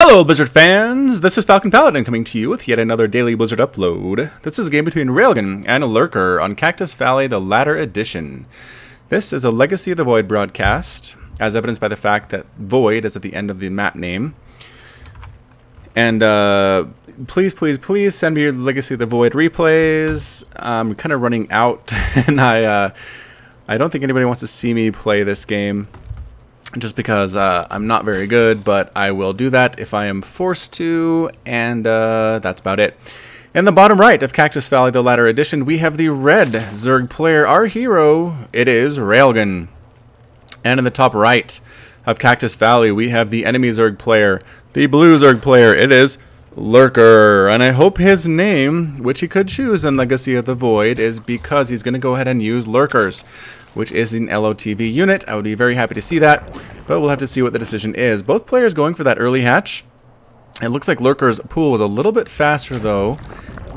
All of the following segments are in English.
Hello Blizzard fans, this is FalconPaladin coming to you with yet another daily Blizzard upload. This is a game between Railgan and Lurker on Cactus Valley, the latter edition. This is a Legacy of the Void broadcast, as evidenced by the fact that Void is at the end of the map name. And please send me your Legacy of the Void replays. I'm kind of running out, and I don't think anybody wants to see me play this game. Just because I'm not very good, but I will do that if I am forced to, and that's about it. In the bottom right of Cactus Valley, the latter edition, we have the red Zerg player, our hero. It is Railgan. And in the top right of Cactus Valley, we have the enemy Zerg player, the blue Zerg player. It is Lurker. And I hope his name, which he could choose in Legacy of the Void, is because he's going to go ahead and use Lurkers, which is an LOTV unit. I would be very happy to see that, but we'll have to see what the decision is. Both players going for that early hatch. It looks like Lurker's pool was a little bit faster, though,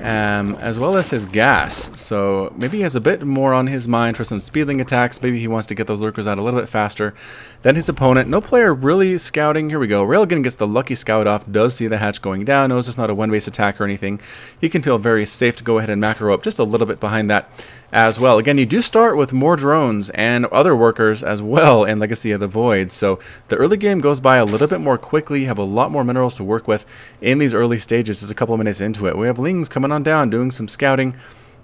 as well as his gas. So maybe he has a bit more on his mind for some speedling attacks. Maybe he wants to get those Lurkers out a little bit faster than his opponent. No player really scouting. Here we go. Railgan gets the lucky scout off, does see the hatch going down, knows it's not a one-base attack or anything. He can feel very safe to go ahead and macro up just a little bit behind that as well. Again, you do start with more drones and other workers as well in Legacy of the Void, so the early game goes by a little bit more quickly. You have a lot more minerals to work with in these early stages. Just a couple of minutes into it, we have Lings coming on down doing some scouting,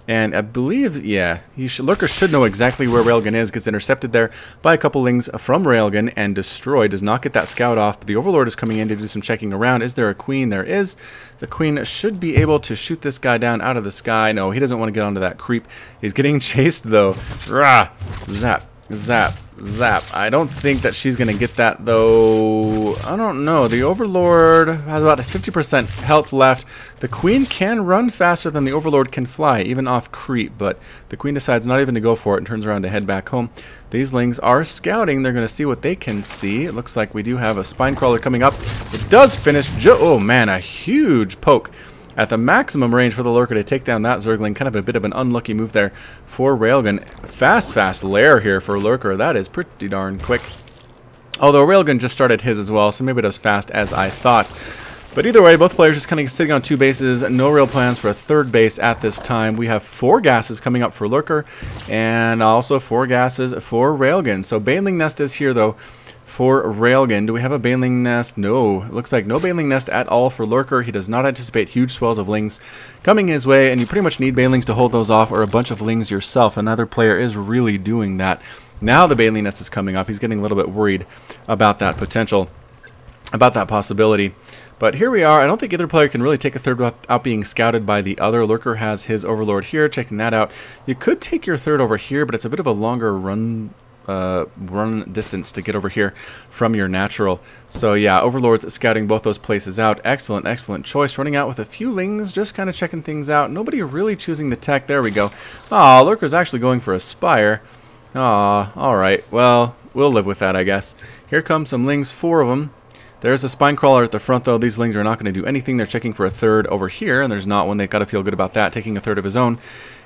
and I believe, yeah, Lurker should know exactly where Railgan is. Gets intercepted there by a couple Lings from Railgan and destroyed. Does not get that scout off, but the Overlord is coming in to do some checking around. Is there a Queen? There is. The Queen should be able to shoot this guy down out of the sky. No, he doesn't want to get onto that creep. He's getting chased, though. Rah! Zap. Zap. Zap. I don't think that she's going to get that, though. I don't know. The Overlord has about 50% health left. The Queen can run faster than the Overlord can fly, even off creep, but the Queen decides not even to go for it and turns around to head back home. These Lings are scouting. They're going to see what they can see. It looks like we do have a spine crawler coming up. It does finish. Oh, man, a huge poke at the maximum range for the Lurker to take down that Zergling. Kind of a bit of an unlucky move there for Railgan. Fast lair here for Lurker. That is pretty darn quick. Although Railgan just started his as well, so maybe it was fast as I thought. But either way, both players just kind of sitting on two bases. No real plans for a third base at this time. We have 4 gases coming up for Lurker, and also 4 gases for Railgan. So Baneling Nest is here, though, for Railgan. Do we have a Baneling Nest? No. It looks like no Baneling Nest at all for Lurker. He does not anticipate huge swells of Lings coming his way, and you pretty much need Banelings to hold those off, or a bunch of Lings yourself. Another player is really doing that. Now the Baneling Nest is coming up. He's getting a little bit worried about that potential, about that possibility. But here we are. I don't think either player can really take a third without being scouted by the other. Lurker has his Overlord here, checking that out. You could take your third over here, but it's a bit of a longer run distance to get over here from your natural. So yeah, Overlord's scouting both those places out. Excellent choice. Running out with a few Lings, just kind of checking things out. Nobody really choosing the tech. There we go. Aw, Lurker's actually going for a Spire. Aw, alright. Well, we'll live with that, I guess. Here come some Lings, 4 of them. There's a spine crawler at the front, though. These Lings are not going to do anything. They're checking for a third over here, and there's not one. They've got to feel good about that. Taking a third of his own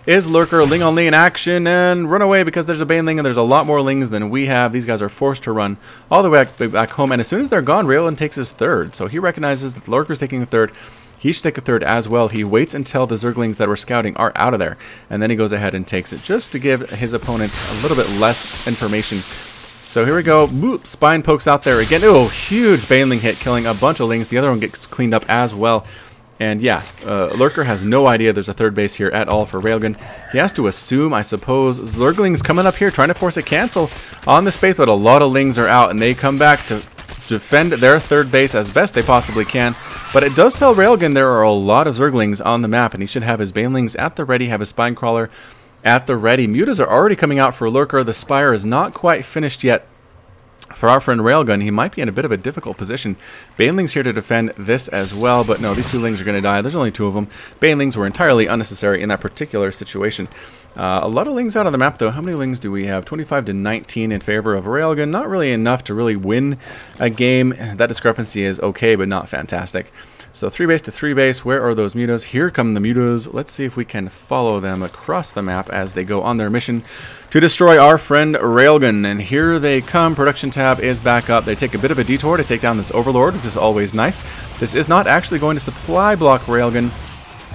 is Lurker. Ling on Ling in action, and run away because there's a Baneling, and there's a lot more Lings than we have. These guys are forced to run all the way back home, and as soon as they're gone, Railgan takes his third. So he recognizes that Lurker's taking a third. He should take a third as well. He waits until the Zerglings that were scouting are out of there, and then he goes ahead and takes it, just to give his opponent a little bit less information. So here we go. Boop, spine pokes out there again. Oh, huge Baneling hit, killing a bunch of Lings. The other one gets cleaned up as well. And yeah, Lurker has no idea there's a third base here at all for Railgan. He has to assume, I suppose. Zerglings coming up here, trying to force a cancel on the space, but a lot of Lings are out, and they come back to defend their third base as best they possibly can. But it does tell Railgan there are a lot of Zerglings on the map, and he should have his Banelings at the ready, have his spine crawler at the ready. Mutas are already coming out for Lurker. The Spire is not quite finished yet for our friend Railgun. He might be in a bit of a difficult position. Banelings here to defend this as well, but no, these 2 Lings are going to die. There's only 2 of them. Banelings were entirely unnecessary in that particular situation. A lot of Lings out on the map, though. How many Lings do we have? 25 to 19 in favor of Railgun. Not really enough to really win a game. That discrepancy is okay, but not fantastic. So 3 base to 3 base. Where are those Mutas? Here come the Mutas. Let's see if we can follow them across the map as they go on their mission to destroy our friend Railgan. And here they come. Production tab is back up. They take a bit of a detour to take down this Overlord, which is always nice. This is not actually going to supply block Railgan.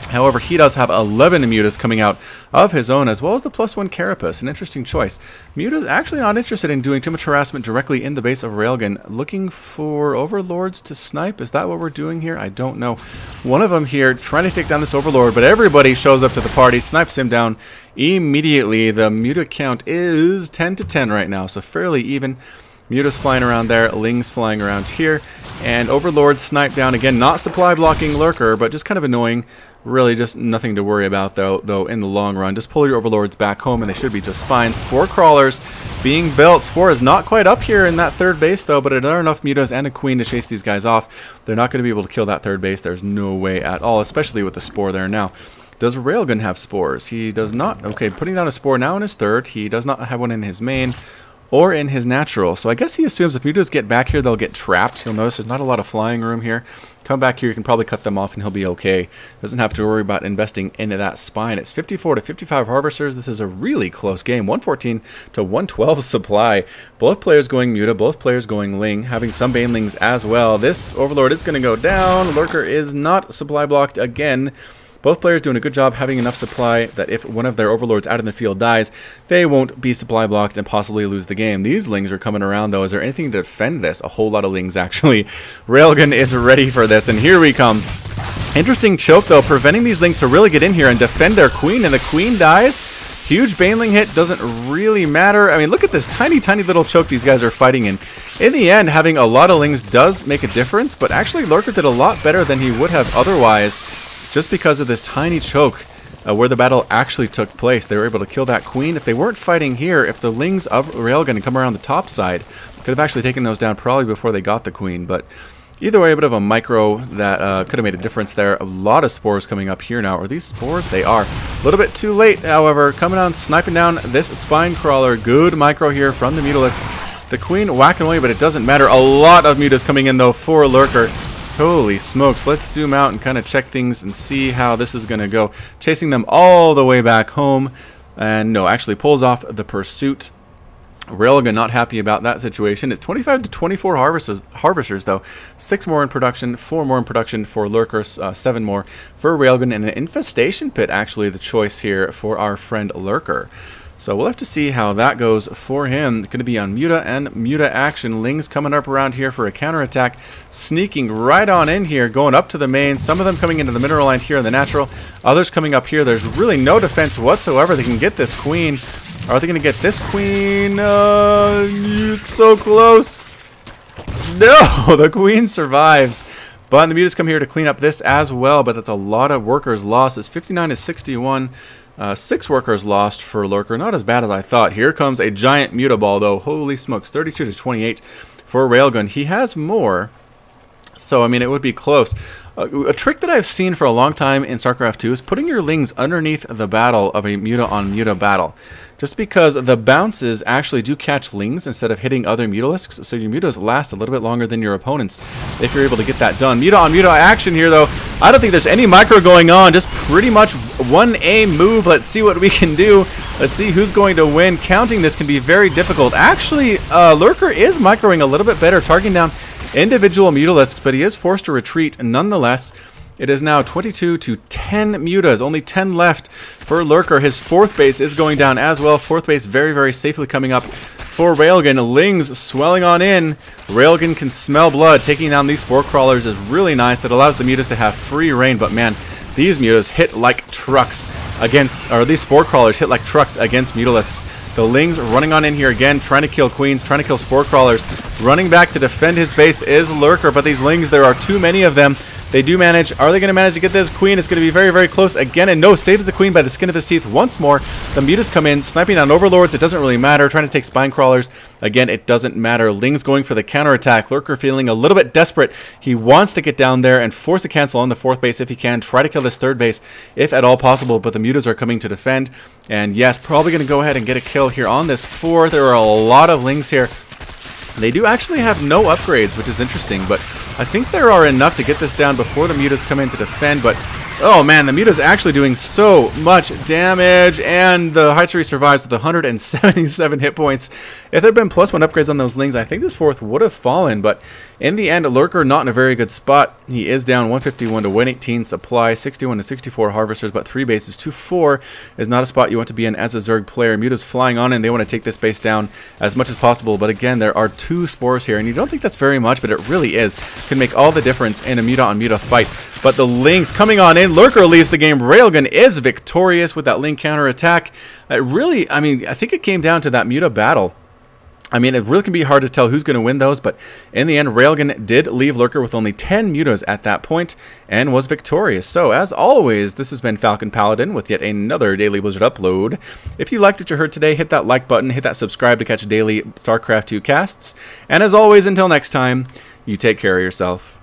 However, he does have 11 mutas coming out of his own, as well as the +1 Carapace. An interesting choice. Muta's actually not interested in doing too much harassment directly in the base of Railgan. Looking for Overlords to snipe? Is that what we're doing here? I don't know. One of them here trying to take down this Overlord, but everybody shows up to the party, snipes him down immediately. The muta count is 10 to 10 right now, so fairly even. Mutas flying around there, Lings flying around here, and Overlord sniped down again. Not supply blocking Lurker, but just kind of annoying. Really just nothing to worry about though in the long run. Just pull your Overlords back home and they should be just fine. Spore Crawlers being built. Spore is not quite up here in that third base though, but there are enough mutas and a queen to chase these guys off. They're not going to be able to kill that third base. There's no way at all, especially with the Spore there now. Does Railgun have spores? He does not. Okay, putting down a Spore now in his third. He does not have one in his main or in his natural. So I guess he assumes if mutas get back here, they'll get trapped. You'll notice there's not a lot of flying room here. Come back here, you can probably cut them off and he'll be okay. Doesn't have to worry about investing into that spine. It's 54 to 55 Harvesters. This is a really close game. 114 to 112 supply. Both players going muta, both players going ling, having some banelings as well. This Overlord is going to go down. Lurker is not supply blocked again. Both players doing a good job having enough supply that if one of their Overlords out in the field dies, they won't be supply blocked and possibly lose the game. These Lings are coming around though. Is there anything to defend this? A whole lot of Lings actually. Railgun is ready for this, and here we come. Interesting choke though, preventing these Lings to really get in here and defend their queen, and the queen dies. Huge baneling hit, doesn't really matter. I mean, look at this tiny little choke these guys are fighting in. In the end, having a lot of Lings does make a difference, but actually Lurker did a lot better than he would have otherwise. Just because of this tiny choke where the battle actually took place. They were able to kill that queen. If they weren't fighting here, if the Lings of Railgun had come around the top side, could have actually taken those down probably before they got the queen. But either way, a bit of a micro that could have made a difference there. A lot of spores coming up here now. Are these spores? They are. A little bit too late, however. Coming on, sniping down this spine crawler. Good micro here from the Mutalisks. The queen whacking away, but it doesn't matter. A lot of mutas coming in, though, for Lurker. Holy smokes, let's zoom out and kind of check things and see how this is going to go. Chasing them all the way back home. And no, actually pulls off the pursuit. Railgun not happy about that situation. It's 25 to 24 harvesters though. 6 more in production, 4 more in production for Lurker, 7 more for Railgun, and an infestation pit actually the choice here for our friend Lurker. So we'll have to see how that goes for him. It's going to be on muta and muta action. Lings coming up around here for a counterattack. Sneaking right on in here, going up to the main. Some of them coming into the mineral line here in the natural. Others coming up here. There's really no defense whatsoever. They can get this queen. Are they going to get this queen? It's so close. No, the queen survives. But the mutas come here to clean up this as well. But that's a lot of workers lost. It's 59 to 61. 6 workers lost for Lurker. Not as bad as I thought. Here comes a giant muta ball, though. Holy smokes. 32 to 28 for Railgun. He has more. So, I mean, it would be close. A trick that I've seen for a long time in StarCraft 2 is putting your Lings underneath the battle of a muta-on-muta battle. Just because the bounces actually do catch Lings instead of hitting other Mutalisks, so your mutas last a little bit longer than your opponents if you're able to get that done. Muta-on-muta action here, though. I don't think there's any micro going on. Just pretty much 1A move. Let's see what we can do. Let's see who's going to win. Counting this can be very difficult. Actually, Lurker is microing a little bit better, targeting down individual Mutalisks, but he is forced to retreat nonetheless. It is now 22 to 10 mutas, only 10 left for Lurker. His 4th base is going down as well. 4th base very, very safely coming up for Railgun. Lings swelling on in. Railgun can smell blood. Taking down these spore crawlers is really nice. It allows the mutas to have free reign, but man, these mutas hit like trucks against, or these spore crawlers hit like trucks against Mutalisks. The Lings running on in here again, trying to kill queens, trying to kill spore crawlers. Running back to defend his base is Lurker, but these Lings, there are too many of them. They do manage. Are they going to manage to get this queen? It's going to be very, very close again. And no, saves the queen by the skin of his teeth once more. The mutas come in, sniping on overlords. It doesn't really matter. Trying to take spine crawlers. Again, it doesn't matter. Lings going for the counterattack. Lurker feeling a little bit desperate. He wants to get down there and force a cancel on the 4th base if he can. Try to kill this 3rd base if at all possible. But the mutas are coming to defend. And yes, probably going to go ahead and get a kill here on this 4th. There are a lot of Lings here. They do actually have no upgrades, which is interesting, but I think there are enough to get this down before the mutas come in to defend. But Oh man, the Muta's actually doing so much damage, and the Hatchery survives with 177 hit points. If there had been +1 upgrades on those Lings, I think this 4th would have fallen, but in the end, Lurker not in a very good spot. He is down 151 to 118 supply, 61 to 64 harvesters, but 3 bases. 2-4 is not a spot you want to be in as a Zerg player. Muta's flying on in, they want to take this base down as much as possible, but again, there are 2 spores here, and you don't think that's very much, but it really is. Can make all the difference in a Muta on Muta fight. But the Lings coming on in, Lurker leaves the game. Railgan is victorious with that Ling counter attack. Really, I mean, I think it came down to that Muta battle. I mean, it really can be hard to tell who's going to win those, but in the end, Railgan did leave Lurker with only 10 Mutas at that point and was victorious. So, as always, this has been FalconPaladin with yet another Daily Blizzard upload. If you liked what you heard today, hit that like button, hit that subscribe to catch daily StarCraft 2 casts. And as always, until next time, you take care of yourself.